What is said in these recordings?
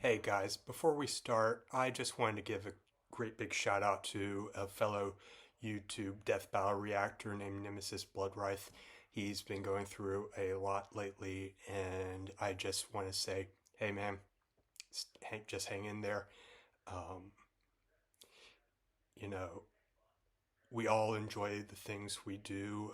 Hey guys, before we start, I just wanted to give a great big shout out to a fellow YouTube Death Battle reactor named Nemesis Bloodryche. He's been going through a lot lately, and I just want to say, hey man, just hang in there. Um, you know, we all enjoy the things we do.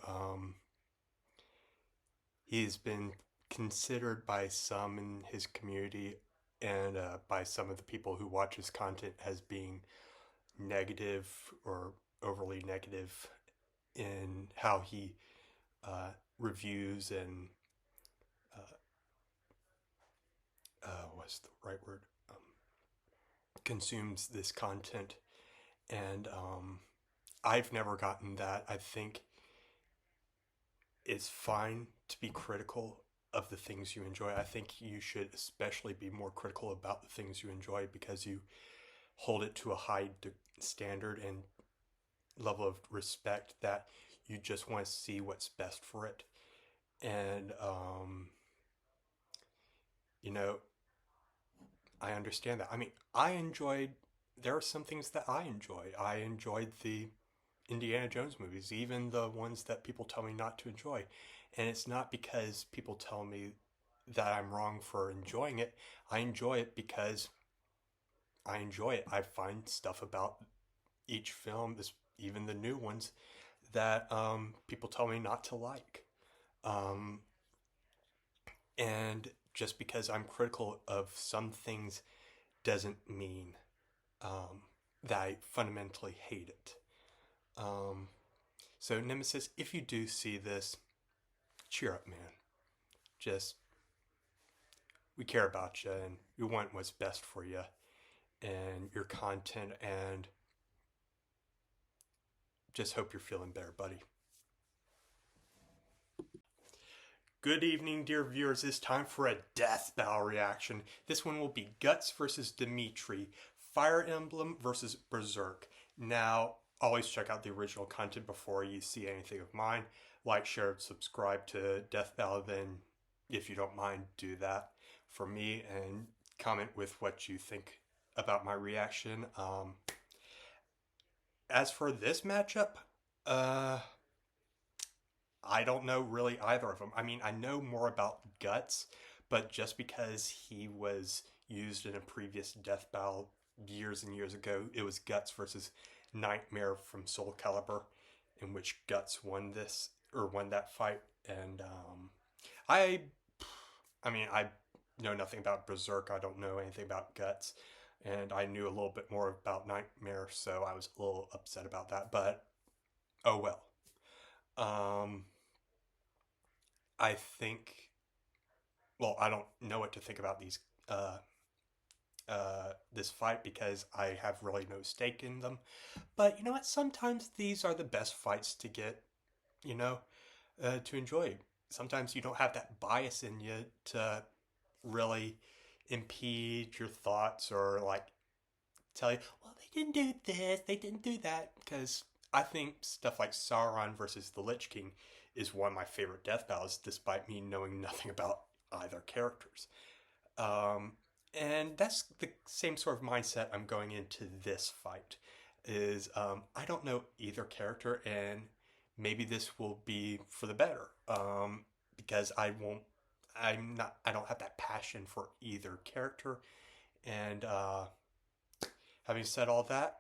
He's been considered by some in his community and by some of the people who watch his content as being negative or overly negative in how he reviews and what's the right word? Consumes this content. And I've never gotten that. I think it's fine to be critical of the things you enjoy. I think you should especially be more critical about the things you enjoy because you hold it to a high standard and level of respect that you just want to see what's best for it. And, you know, I understand that. I mean, there are some things that I enjoy. I enjoyed the Indiana Jones movies, even the ones that people tell me not to enjoy. And it's not because people tell me that I'm wrong for enjoying it. I enjoy it because I enjoy it. I find stuff about each film, even the new ones, that people tell me not to like. Um, and just because I'm critical of some things doesn't mean that I fundamentally hate it. Um, so, Nemesis, if you do see this, cheer up, man. Just, we care about you and we want what's best for you and your content, and just hope you're feeling better, buddy. Good evening, dear viewers. It's time for a death battle reaction. This one will be Guts versus Dimitri, Fire Emblem versus Berserk. Now, always check out the original content before you see anything of mine. Like, share, subscribe to Death Battle, then if you don't mind, do that for me, and comment with what you think about my reaction. As for this matchup, I don't know really either of them. I mean, I know more about Guts, but just because he was used in a previous death battle years and years ago, it was Guts versus Nightmare from Soul Calibur, in which Guts won that fight. And I, I mean, I know nothing about Berserk. I don't know anything about Guts, and I knew a little bit more about Nightmare, so I was a little upset about that. But oh well. I think, well, I don't know what to think about this fight because I have really no stake in them. But you know what? Sometimes these are the best fights to get, you know, to enjoy. Sometimes you don't have that bias in you to really impede your thoughts or like tell you, well, they didn't do this, they didn't do that. Because I think stuff like Sauron versus the Lich King is one of my favorite death battles, despite me knowing nothing about either characters. And that's the same sort of mindset I'm going into this fight. Is I don't know either character, and maybe this will be for the better. Because I don't have that passion for either character. And having said all that,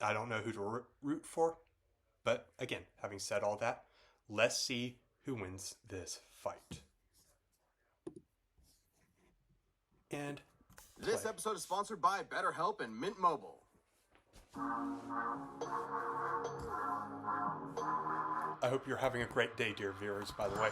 I don't know who to root for. But again, having said all that, let's see who wins this fight. And this episode is sponsored by BetterHelp and Mint Mobile. I hope you're having a great day, dear viewers, by the way.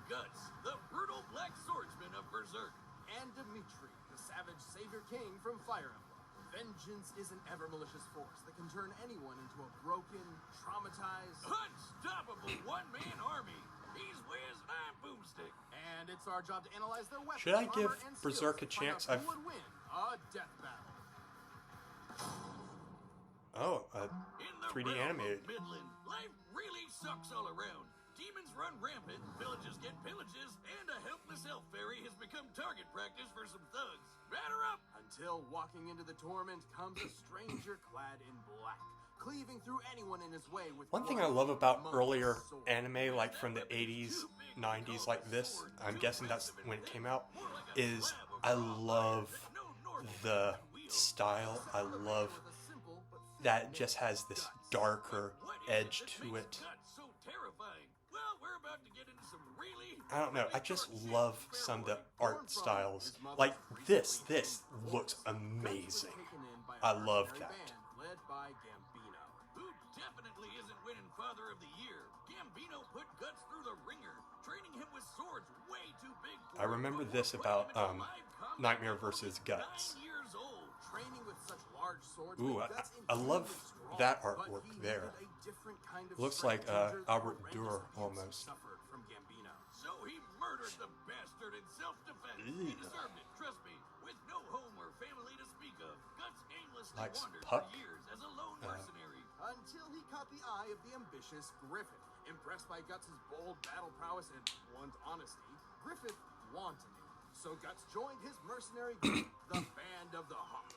Guts, the brutal black swordsman of Berserk. And Dimitri, the savage savior king from Fire Emblem. Vengeance is an ever-malicious force that can turn anyone into a broken, traumatized... unstoppable one-man army. He's Wiz and I'm Boomstick. And it's our job to analyze their weapons, Should I give armor, and Berserk a skills chance? to find out who would win a death battle. Oh, In the 3D realm animated. of Midland, life really sucks all around. Demons run rampant, villages get pillages, and a helpless elf fairy has become target practice practice for some thugs. Batter up! Until walking into the torment comes a stranger clad in black, cleaving through anyone in his way with One thing I love about earlier anime, like from the 80s, 90s, like this, I'm guessing that's when it came out, is I love the style. I love that it just has this darker edge to it. I don't know, I just love some of the art styles. Like this looks amazing. I love that. Led by Gambino. Who definitely isn't winning Father of the Year. Gambino put Guts through the ringer, training him with swords way too big for I remember this about Nightmare vs. Guts. 9 years old. Training with such large swords. Ooh, made Guts I love incredibly strong, that but artwork he there. needed a different kind of Looks strength like to endure the Albert horrendous Dürer abuse he almost. suffered from Gambino. So he murdered the bastard in self-defense. He deserved it, trust me. With no home or family to speak of, Guts aimlessly Likes wandered Puck. for years as a lone mercenary. Until he caught the eye of the ambitious Griffith. Impressed by Guts' bold battle prowess and blunt honesty, Griffith wanted him. So Guts joined his mercenary group, the Band of the Hawk.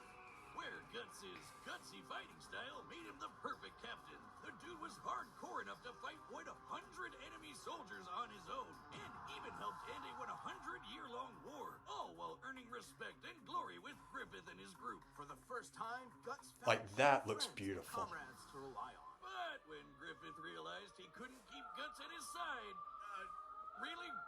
Where Guts' gutsy fighting style made him the perfect captain. The dude was hardcore enough to fight more than 100 enemy soldiers on his own, and even helped end a 100-year-long war, all while earning respect and glory with Griffith and his group. For the first time, Guts found Like, that true looks friends and beautiful. comrades to rely on. But when Griffith realized he couldn't keep Guts at his side,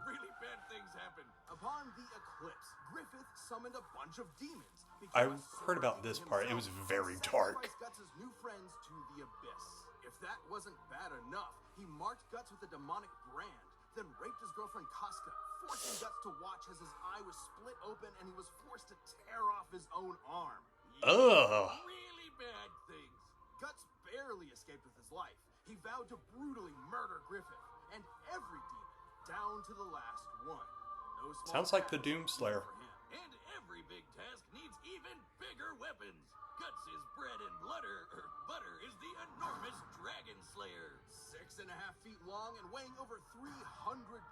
really bad things happened. Upon the eclipse, Griffith summoned a bunch of demons. I heard about this part. It was very dark. Guts' new friends to the abyss. If that wasn't bad enough, he marked Guts with a demonic brand, then raped his girlfriend Casca, forcing Guts to watch as his eye was split open and he was forced to tear off his own arm. Ugh. Really bad things. Guts barely escaped with his life. He vowed to brutally murder Griffith and every demon, down to the last one. No small Sounds like the task Doomslayer. for him. And every big task needs even bigger weapons. Guts' bread and butter is the enormous Dragon Slayer. 6.5 feet long and weighing over 300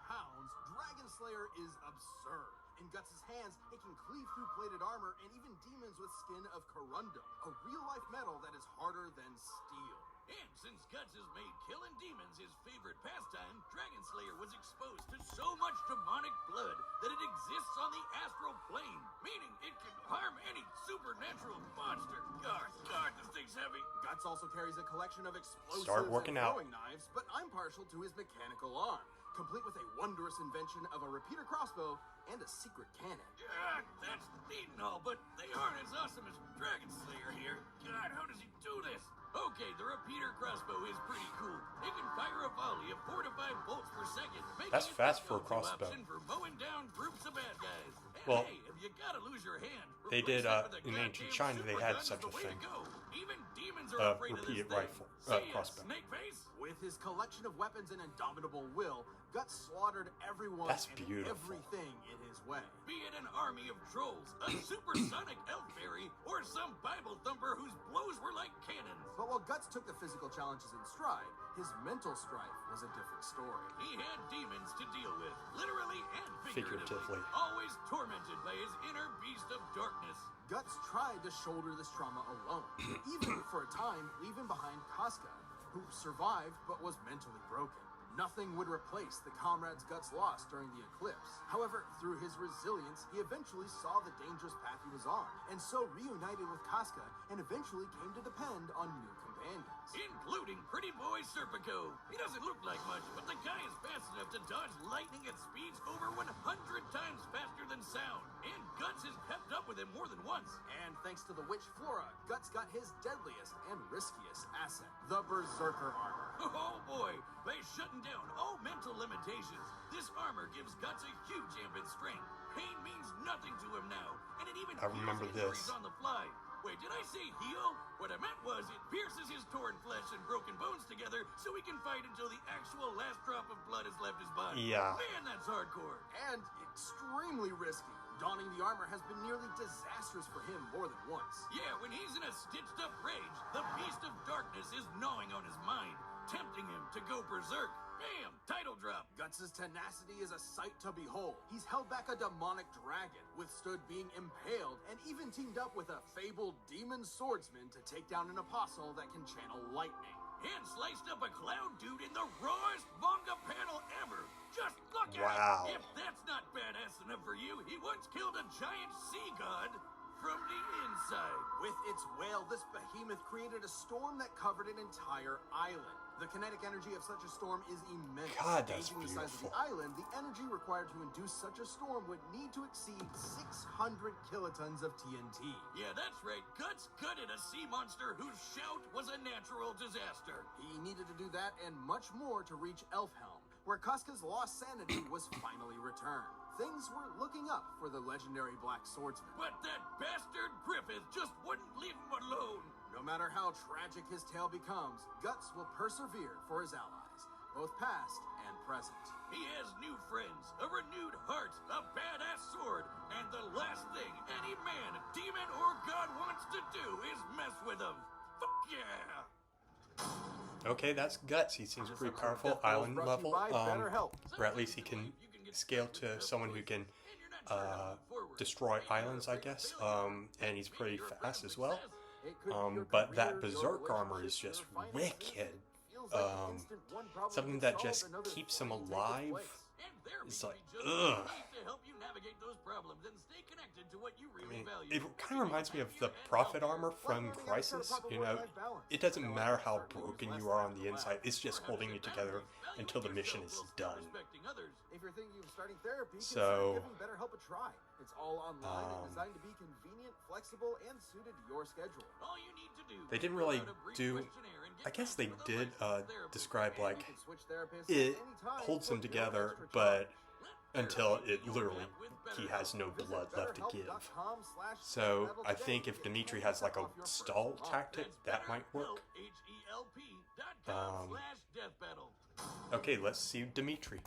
pounds, Dragon Slayer is absurd. In Guts' hands, it can cleave through plated armor and even demons with skin of corundum, a real-life metal that is harder than steel. And since Guts has made killing demons his favorite pastime, Dragon Slayer was exposed to so much demonic blood that it exists on the astral plane, meaning it can harm any supernatural monster. God, this thing's heavy. Guts also carries a collection of explosives Start working and out. throwing knives, but I'm partial to his mechanical arm, complete with a wondrous invention of a repeater crossbow and a secret cannon. Yeah, that's neat and all, but they aren't as awesome as Dragon Slayer here. God, how does he do this? Okay, the repeater crossbow is pretty cool. It can fire a volley of 4 to 5 bolts per second, making That's it fast the for a go-to crossbow. option for mowing down groups of bad guys. And Well, hey, if you gotta lose your hand, they replace did, it with a in ancient goddamn China, they super had gun is such the a way to thing. go. Even demons are afraid of this Repeated thing. rifle, See ya, crossbow. Snake face. With his collection of weapons and indomitable will, Guts slaughtered everyone That's and beautiful. everything in his way. Be it an army of trolls, a supersonic elf fairy, or some Bible thumper whose blows were like cannons. But while Guts took the physical challenges in stride, his mental strife was a different story. He had demons to deal with, literally and figuratively. Figuratively. Always tormented by his inner beast of darkness. Guts tried to shoulder this trauma alone, even for a time leaving behind Casca, who survived but was mentally broken. Nothing would replace the comrades Guts lost during the eclipse. However, through his resilience, he eventually saw the dangerous path he was on, and so reunited with Casca and eventually came to depend on new companions. Including pretty boy Serpico. He doesn't look like much, but the guy is fast enough to dodge lightning at speeds over 100 times faster than sound. And Guts has kept up with him more than once. And thanks to the witch Flora, Guts got his deadliest and riskiest asset, the Berserker armor. Oh boy, by shutting down all mental limitations, this armor gives Guts a huge amp in strength. Pain means nothing to him now, and it even I remember heals injuries this. on the fly. Wait, did I say heal? What I meant was it pierces his torn flesh and broken bones together so he can fight until the actual last drop of blood has left his body. Yeah. Man, that's hardcore. And extremely risky. Donning the armor has been nearly disastrous for him more than once. Yeah, when he's in a stitched up rage, the beast of darkness is gnawing on his mind, tempting him to go berserk. Bam! Title drop. Guts' tenacity is a sight to behold. He's held back a demonic dragon, withstood being impaled, and even teamed up with a fabled demon swordsman to take down an apostle that can channel lightning. And sliced up a clown dude in the rawest manga panel ever. Just look Wow. at it. If that's not badass enough for you, he once killed a giant sea god from the inside. With its wail, this behemoth created a storm that covered an entire island. The kinetic energy of such a storm is immense. God, that's Gauging the size of the beautiful. island, the energy required to induce such a storm would need to exceed 600 kilotons of TNT. Yeah, that's right. Guts gutted a sea monster whose shout was a natural disaster. He needed to do that and much more to reach Elfhelm, where Casca's lost sanity was finally returned. Things were looking up for the legendary Black Swordsman. But that bastard Griffith just wouldn't leave him alone. No matter how tragic his tale becomes, Guts will persevere for his allies, both past and present. He has new friends, a renewed heart, a badass sword, and the last thing any man, demon, or god wants to do is mess with him. Fuck yeah! Okay, that's Guts. He seems pretty powerful. Island level. Or at least he can scale to someone who can destroy islands, I guess. And he's pretty fast as well. But that Berserk armor is just wicked. Something that just keeps him alive. It's like, ugh. I mean, it kind of reminds me of the Prophet armor from Crisis. You know, it doesn't matter how broken you are on the inside, it's just holding you together until the mission is done. If you're thinking of starting therapy, So, consider giving BetterHelp a try. It's all online and designed to be convenient, flexible, and suited to your schedule. they didn't really do. I guess they did describe like it holds him together, but until it literally he has no blood left to give. So I think if Dimitri has like a stall tactic, that might work. Okay, let's see Dimitri.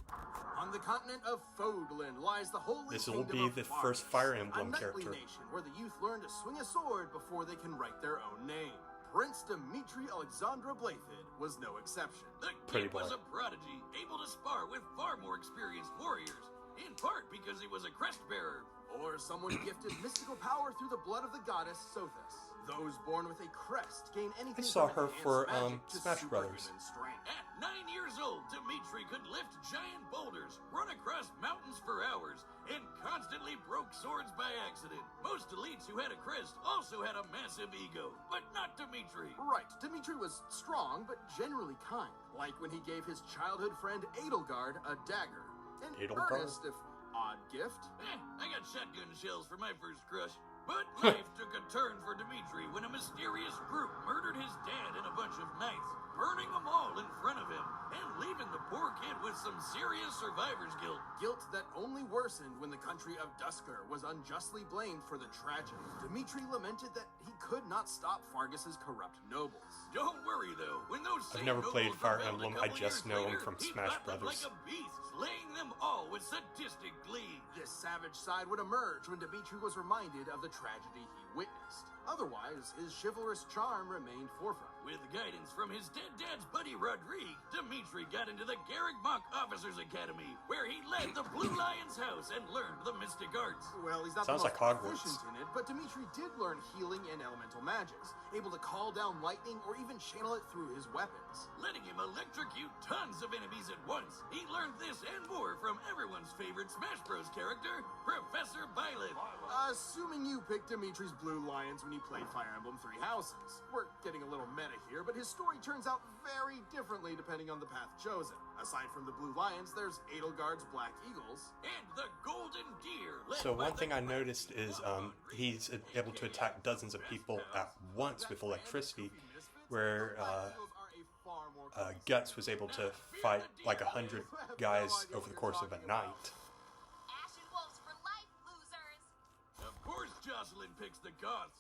On the continent of Fodlan lies the holy This will kingdom be of the Fargus, first Fire a Emblem knightly character. nation where the youth learn to swing a sword before they can write their own name. Prince Dimitri Alexandra Blathid was no exception. The Pretty kid was boy. a prodigy, able to spar with far more experienced warriors, in part because he was a crest bearer. Or someone gifted mystical power through the blood of the goddess Sothis. Those born with a crest gain anything I saw from her enhanced for magic to Smash Brothers. superhuman strength. At 9 years old, Dimitri could lift giant boulders, run across mountains for hours, and constantly broke swords by accident. Most elites who had a crest also had a massive ego, but not Dimitri. Right, Dimitri was strong, but generally kind. Like when he gave his childhood friend Edelgard a dagger. An Edelgard? earnest, if odd gift. I got shotgun shells for my first crush. But life took a turn for Dimitri when a mysterious group murdered his dad and a bunch of knights, burning them all in front of him, and leaving the poor kid with some serious survivor's guilt. Guilt that only worsened when the country of Dusker was unjustly blamed for the tragedy. Dimitri lamented that he could not stop Fargus's corrupt nobles. Don't worry though, when those I've same never played nobles Fire rebelled a Emblem, I couple just years know 'em later, from he Smash fought them Brothers. like a beast, slaying them all with sadistic glee. This savage side would emerge when Dimitri was reminded of the tragedy he witnessed. Otherwise, his chivalrous charm remained forefront. With guidance from his dead dad's buddy Rodrigue, Dimitri got into the Garrick Mock Officers Academy, where he led the Blue Lion's house and learned the mystic arts. Well, he's not Sounds the like most Hogwarts. proficient in it, but Dimitri did learn healing and elemental magics, able to call down lightning or even channel it through his weapons. Letting him electrocute tons of enemies at once. He learned this and more from everyone's favorite Smash Bros. Character, Professor Violet. Assuming you picked Dimitri's Blue Lions when you played Fire Emblem Three Houses. We're getting a little meta here, but his story turns out very differently depending on the path chosen. Aside from the Blue Lions, there's Edelgard's Black Eagles. And the Golden Deer. led So by one the thing I great noticed is he's able to attack dozens of people at once with electricity, where Guts was able to fight like 100 guys over the course of a night. Ashen wolves for life, losers! Of course Jocelyn picks the Goths.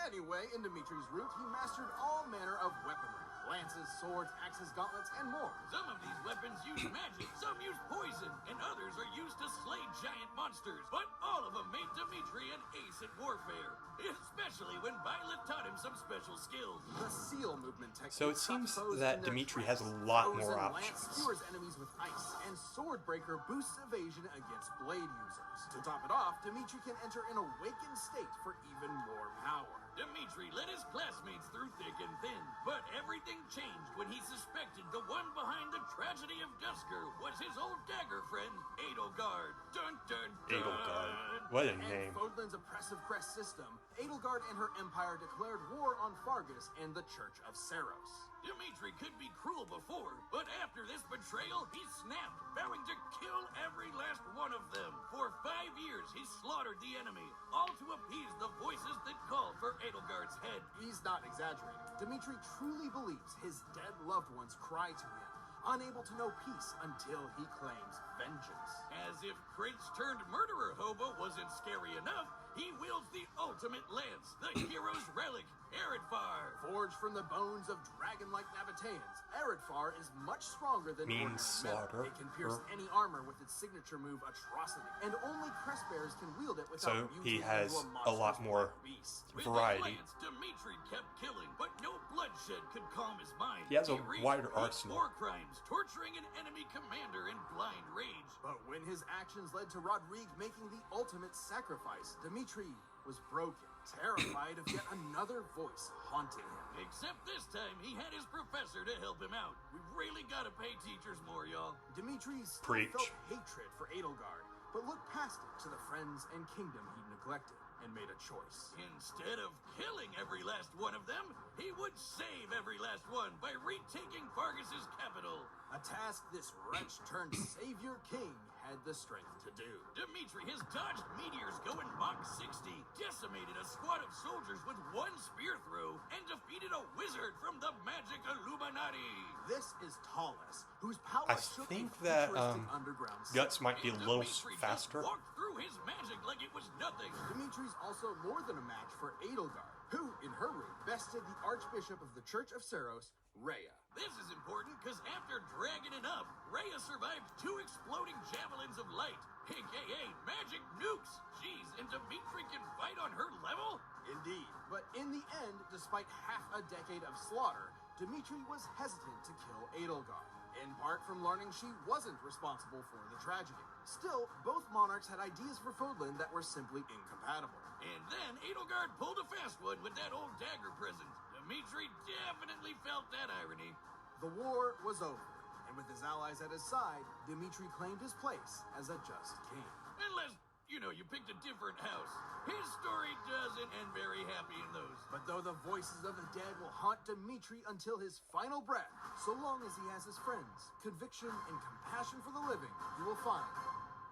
Anyway, in Dimitri's route, he mastered all manner of weaponry, lances, swords, axes, gauntlets, and more. Some of these weapons use magic, some use poison, and others are used to slay giant monsters. But all of them made Dimitri an ace at warfare, especially when Violet taught him some special skills. The seal movement technique. So it seems that Dimitri has a lot more options. Lance skewers enemies with ice, and Swordbreaker boosts evasion against blade users. To top it off, Dimitri can enter an awakened state for even more power. Dimitri led his classmates through thick and thin, but everything changed when he suspected the one behind the tragedy of Duskur was his old dagger friend, Edelgard. Dun dun dun! Edelgard. What a name. Fodlan's oppressive crest system, Edelgard and her empire declared war on Fargus and the Church of Seros. Dimitri could be cruel before, but after this betrayal, he snapped, vowing to kill every last one of them. For 5 years, he slaughtered the enemy, all to appease the voices that called for Edelgard's head. He's not exaggerating. Dimitri truly believes his dead loved ones cry to him, unable to know peace until he claims vengeance. As if Crates-turned-murderer hobo wasn't scary enough, he wields the ultimate lance, the hero's relic, Eredfar. Forged from the bones of dragon-like Nabateans, Eredfar is much stronger than Means ordinary metal. slaughter. It can pierce any armor with its signature move, Atrocity, and only crest bearers can wield it without So he mutating has into a lot monstrous more black beast. With variety. his lance, Dimitri kept killing, but no bloodshed could calm his mind. He has a reached wider peak arsenal. war crimes, torturing an enemy commander in blind rage. But when his actions led to Rodrigue making the ultimate sacrifice, Dimitri was broken, terrified of yet another voice haunting him. Except this time, he had his professor to help him out. We really gotta pay teachers more, y'all. Dimitri still Preach. felt hatred for Edelgard, but looked past it to the friends and kingdom he neglected and made a choice. Instead of killing every last one of them, he would save every last one by retaking Fargus's capital. A task this wretch-turned-savior king had the strength to do. Dimitri has dodged meteors going Mach 60, decimated a squad of soldiers with one spear throw, and defeated a wizard from the magic Illuminati. This is Talus, whose power I shook think a that futuristic underground Guts might be a And little Dimitri just faster. walked through his magic like it was nothing. Dimitri's also more than a match for Edelgard, who, in her room, bested the Archbishop of the Church of Seros, Rhea. This is important because after dragging it up, Rhea survived 2 exploding javelins of light, aka magic nukes. Jeez, and Dimitri can fight on her level? Indeed. But in the end, despite half a decade of slaughter, Dimitri was hesitant to kill Edelgard, in part from learning she wasn't responsible for the tragedy. Still, both monarchs had ideas for Fodlan that were simply incompatible. And then Edelgard pulled a fast one with that old dagger present. Dimitri definitely felt that irony. The war was over, and with his allies at his side, Dimitri claimed his place as a just king. Unless, you picked a different house. His story doesn't end very happy in those. But though the voices of the dead will haunt Dimitri until his final breath, so long as he has his friends, conviction, and compassion for the living, he will find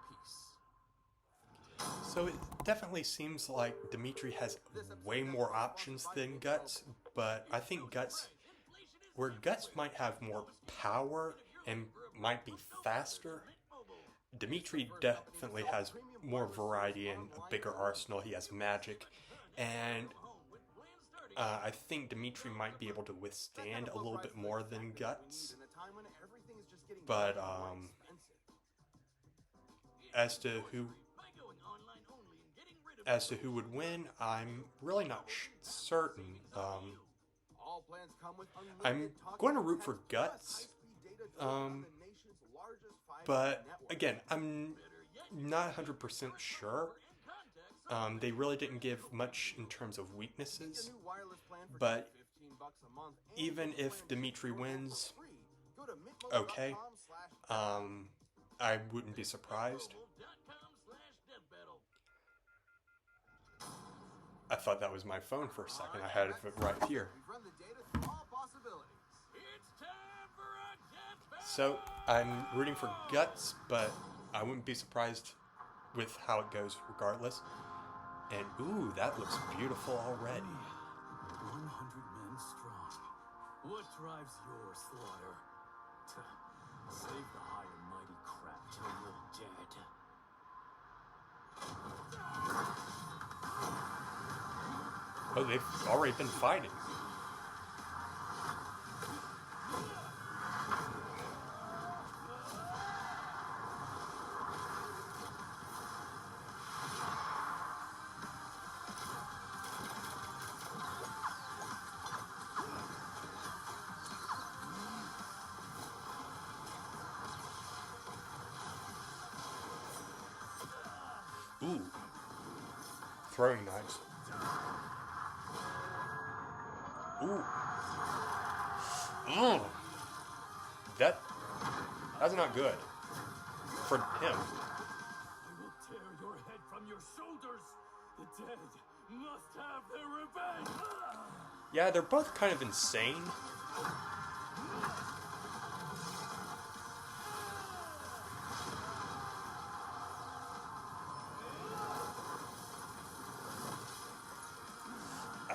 peace. So it definitely seems like Dimitri has way more options than Guts, but I think Guts might have more power and might be faster, Dimitri definitely has more variety and a bigger arsenal. He has magic, and I think Dimitri might be able to withstand a little bit more than Guts. But as to who would win, I'm really not certain. I'm going to root for Guts, but again, I'm not 100% sure. They really didn't give much in terms of weaknesses, but even if Dimitri wins, okay, I wouldn't be surprised. I thought that was my phone for a second. I had it right here. So, I'm rooting for Guts, but I wouldn't be surprised with how it goes regardless. And, ooh, that looks beautiful already. 100 men strong. What drives your slaughter? Save the high and mighty crap till you're dead. Oh, they've already been fighting. throwing knives. Ooh. That's not good. For him. I will tear your head from your shoulders. The dead must have their revenge. Yeah, they're both kind of insane.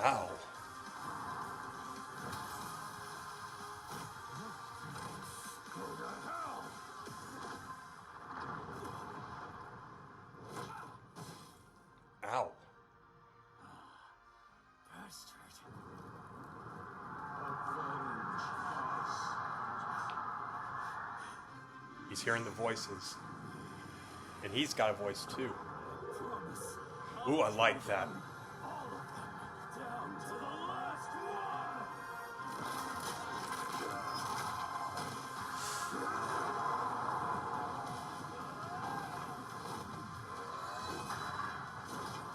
Ow. Go to hell. Ow. Bastard. He's hearing the voices. And he's got a voice too. Promise. Ooh, I like that. All of them. Down to the last one.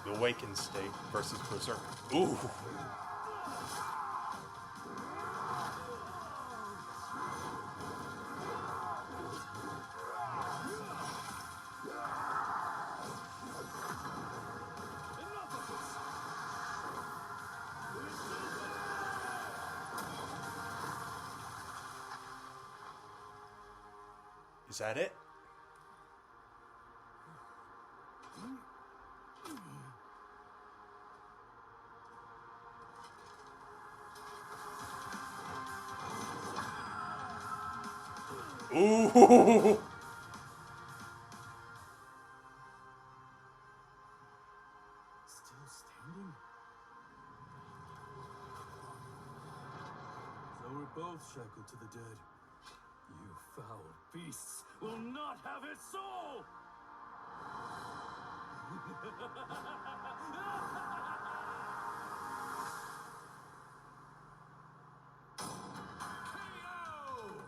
The awakened state versus Berserk. Ooh. Is that it? Ooh! Still standing? So we're both shackled to the dead. You foul beasts will not have his soul!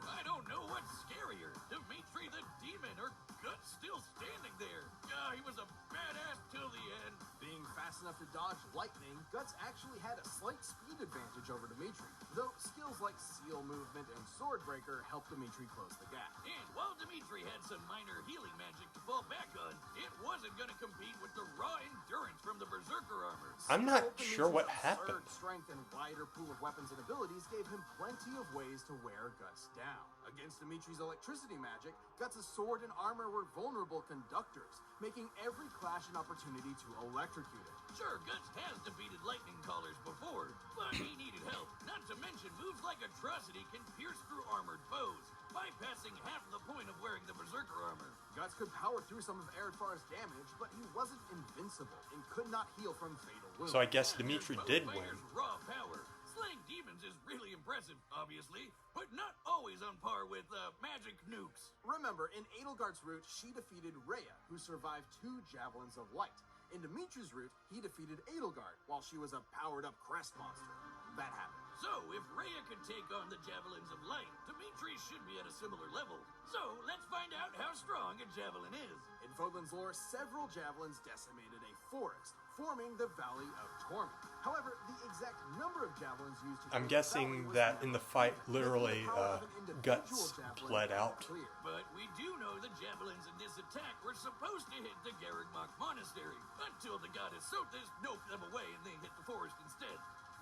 I don't know what's scarier, Dimitri the demon or Guts still standing there. He was a badass till the end. Being fast enough to dodge lightning, Guts actually had a slight speed advantage over Dimitri, though skills like seal movement and swordbreaker helped Dimitri close the gap. And while Dimitri had some minor healing magic to fall back on, it wasn't going to compete with the raw endurance from the Berserker armor. I'm not Dimitri's sure what absurd happened. strength and wider pool of weapons and abilities gave him plenty of ways to wear Guts down. Against Dimitri's electricity magic, Guts' sword and armor were vulnerable conductors, making every clash an opportunity to electrocute it. Sure, Guts has defeated lightning callers before, but he needed help. Not to mention, moves like Atrocity can pierce through armored foes, bypassing half the point of wearing the Berserker armor. Guts could power through some of Eredfar's damage, but he wasn't invincible and could not heal from fatal wounds. So I guess And Dimitri there's did both win. fighters' raw power. Slaying demons is really impressive, obviously, but not always on par with magic nukes. Remember, in Edelgard's route, she defeated Rhea, who survived 2 Javelins of Light. In Dimitri's route, he defeated Edelgard while she was a powered-up crest monster. That happened. So, if Rhea could take on the Javelins of Light, Dimitri should be at a similar level. So, let's find out how strong a Javelin is. In Fodlan's lore, several Javelins decimated a forest, forming the Valley of Torment. However, the exact number of Javelins used to I'm clear the guessing valley was that never in the clear, fight, making literally, the power of an individual Guts javelin bled out. unclear. But we do know the Javelins in this attack were supposed to hit the Garrigmach Monastery, until the goddess Sothis noped them away and they hit the forest instead.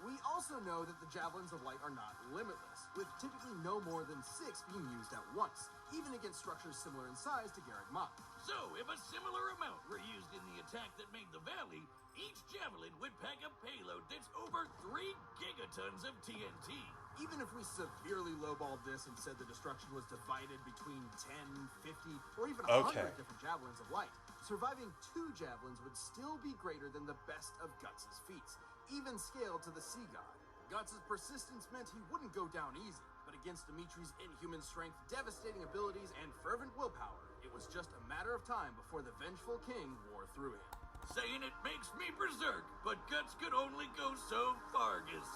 We also know that the Javelins of Light are not limitless, with typically no more than 6 being used at once, even against structures similar in size to Garrigmach. So, if a similar amount were used in the attack that made the valley, each Javelin would pack a payload that's over 3 gigatons of TNT. Even if we severely lowballed this and said the destruction was divided between 10, 50, or even 100 Okay. different Javelins of Light, surviving 2 Javelins would still be greater than the best of Guts' feats, even scaled to the Sea God. Guts' persistence meant he wouldn't go down easy, but against Dimitri's inhuman strength, devastating abilities, and fervent willpower, it was just a matter of time before the vengeful king wore through him. Saying it makes me berserk, but Guts could only go so far, guess.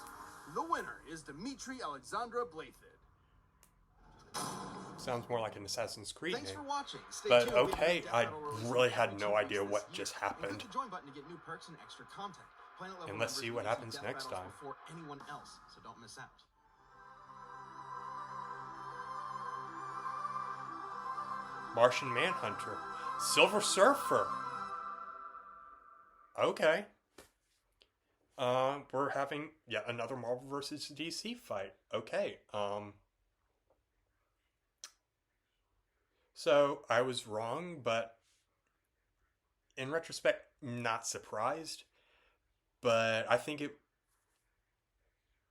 The winner is Dimitri Alexandra Blaythid. Sounds more like an Assassin's Creed Thanks name. for watching. Stay But tuned. We have okay, new Death I Battle releases really every had no 2 idea weeks what this just year. happened. Click the join button to get new perks and extra content. Planet level And let's see what members happens receive Death next Battles time. before anyone else, so don't miss out. Martian Manhunter. Silver Surfer. Okay. We're having yet another Marvel vs. DC fight. Okay. So I was wrong, but in retrospect, not surprised. But I think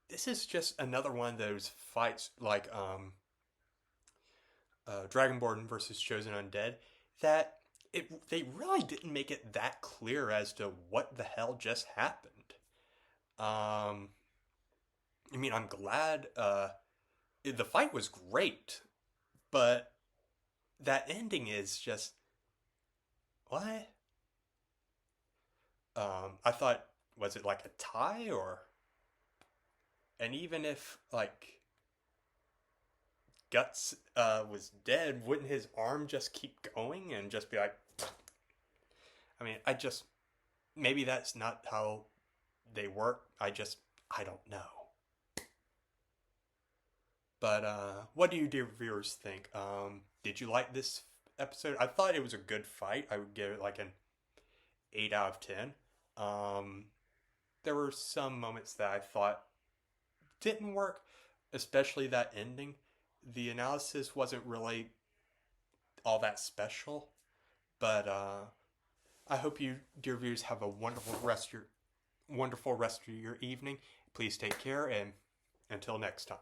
this is just another one of those fights like Dragonborn versus Chosen Undead that they really didn't make it that clear as to what the hell just happened. I mean, I'm glad the fight was great, but that ending is just what? I thought, was it like a tie or? And even if like Guts was dead, wouldn't his arm just keep going and just be like? I mean, maybe that's not how they work. I don't know. But what do you dear viewers think? Did you like this episode? I thought it was a good fight. I would give it like an 8 out of 10. There were some moments that I thought didn't work, especially that ending. The analysis wasn't really all that special, but I hope you, dear viewers, have a wonderful rest of your evening. Please take care, and until next time.